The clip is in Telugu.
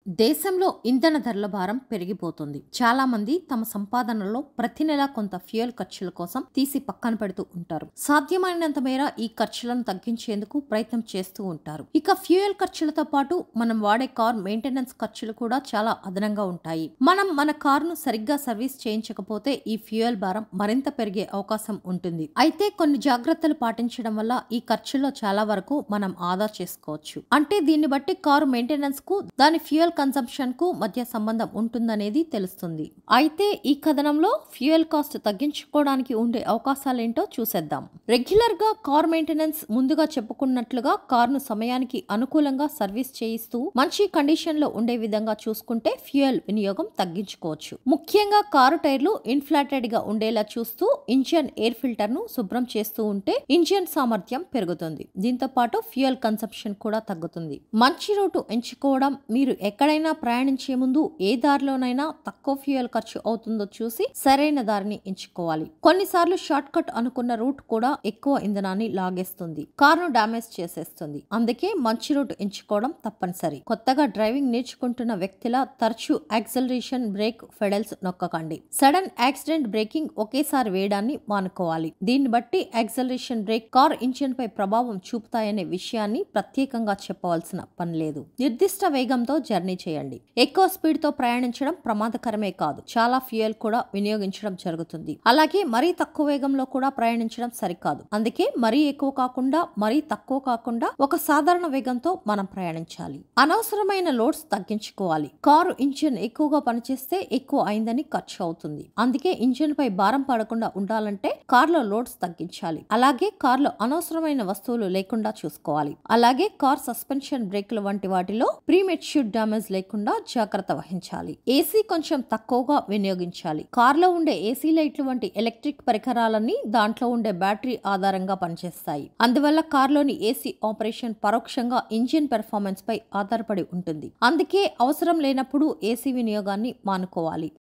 దేశంలో ఇంధన ధరల భారం పెరిగిపోతుంది. చాలా మంది తమ సంపాదనలో ప్రతి నెల కొంత ఫ్యూయల్ ఖర్చుల కోసం తీసి పక్కన పెడుతూ ఉంటారు. సాధ్యమైనంత మేర ఈ ఖర్చులను తగ్గించేందుకు ప్రయత్నం చేస్తూ ఉంటారు. ఇక ఫ్యూయల్ ఖర్చులతో పాటు మనం వాడే కార్ మెయింటెనెన్స్ ఖర్చులు కూడా చాలా అదనంగా ఉంటాయి. మనం మన కారును సరిగ్గా సర్వీస్ చేయించకపోతే ఈ ఫ్యూయల్ భారం మరింత పెరిగే అవకాశం ఉంటుంది. అయితే కొన్ని జాగ్రత్తలు పాటించడం వల్ల ఈ ఖర్చుల్లో చాలా వరకు మనం ఆదా చేసుకోవచ్చు. అంటే దీన్ని బట్టి కారు మెయింటెనెన్స్ కు దాని ఫ్యూయల్ కన్సంప్షన్ కు మధ్య సంబంధం ఉంటుందనేది తెలుస్తుంది. అయితే ఈ కథనంలో ఫ్యూయల్ కాస్ట్ తగ్గించుకోవడానికి ఉండే అవకాశాలేంటో చూసేద్దాం. రెగ్యులర్ గా కార్ మెయింటెనెన్స్ ముందుగా చెప్పుకున్నట్లుగా కారును సమయానికి అనుకూలంగా సర్వీస్ చేయిస్తూ మంచి కండిషన్ లో ఉండే విధంగా చూసుకుంటే ఫ్యూయల్ వినియోగం తగ్గించుకోవచ్చు. ముఖ్యంగా కారు టైర్లు ఇన్ఫ్లాటెడ్ గా ఉండేలా చూస్తూ ఇంజిన్ ఎయిర్ ఫిల్టర్ ను శుభ్రం చేస్తూ ఉంటే ఇంజిన్ సామర్థ్యం పెరుగుతుంది. దీంతో పాటు ఫ్యూయల్ కన్సంప్షన్ కూడా తగ్గుతుంది. మంచి రూటు ఎంచుకోవడం, మీరు ఎక్కడైనా ప్రయాణించే ముందు ఏ దారిలోనైనా తక్కువ ఫ్యూయల్ ఖర్చు అవుతుందో చూసి సరైన దారిని ఎంచుకోవాలి. కొన్నిసార్లు షార్ట్ కట్ అనుకున్న రూట్ కూడా ఎక్కువ ఇంధనాన్ని లాగేస్తుంది, కారును డామేజ్ చేసేస్తుంది. అందుకే మంచి రూట్ ఎంచుకోవడం తప్పనిసరి. కొత్తగా డ్రైవింగ్ నేర్చుకుంటున్న వ్యక్తిలా తరచూ యాక్సలరేషన్, బ్రేక్ ఫెడల్స్ నొక్కకండి. సడన్ యాక్సిడెంట్ బ్రేకింగ్ ఒకేసారి వేయడాన్ని మానుకోవాలి. దీన్ని బట్టి యాక్సలరేషన్, బ్రేక్ కార్ ఇంజిన్ పై ప్రభావం చూపుతాయనే విషయాన్ని ప్రత్యేకంగా చెప్పవలసిన పని లేదు. నిర్దిష్ట వేగంతో జర్నీ చేయండి. ఎక్కువ స్పీడ్ తో ప్రయాణించడం ప్రమాదకరమే కాదు, చాలా ఫ్యూయల్ కూడా వినియోగించడం జరుగుతుంది. అలాగే మరీ తక్కువ వేగంలో కూడా ప్రయాణించడం సరికాదు. అందుకే మరీ ఎక్కువ కాకుండా మరీ తక్కువ కాకుండా ఒక సాధారణ వేగంతో మనం ప్రయాణించాలి. అనవసరమైన లోడ్స్ తగ్గించుకోవాలి. కారు ఇంజిన్ ఎక్కువగా పనిచేస్తే ఎక్కువ అయిందని ఖర్చు అవుతుంది. అందుకే ఇంజిన్ పై భారం పడకుండా ఉండాలంటే కార్లో లోడ్స్ తగ్గించాలి. అలాగే కార్లో అనవసరమైన వస్తువులు లేకుండా చూసుకోవాలి. అలాగే కార్ సస్పెన్షన్, బ్రేకులు వంటి వాటిలో ప్రీమెచ్యూర్డ్ డ్యామేజ్ లేకుండా జాగ్రత్త వహించాలి. ఏసీ కొంచెం తక్కువగా వినియోగించాలి. కార్లో ఉండే ఏసీ లైట్లు వంటి ఎలక్ట్రిక్ పరికరాలన్నీ దాంట్లో ఉండే బ్యాటరీ ఆధారంగా పనిచేస్తాయి. అందువల్ల కార్లోని ఏసీ ఆపరేషన్ పరోక్షంగా ఇంజిన్ పెర్ఫార్మెన్స్ పై ఆధారపడి ఉంటుంది. అందుకే అవసరం లేనప్పుడు ఏసీ వినియోగాన్ని మానుకోవాలి.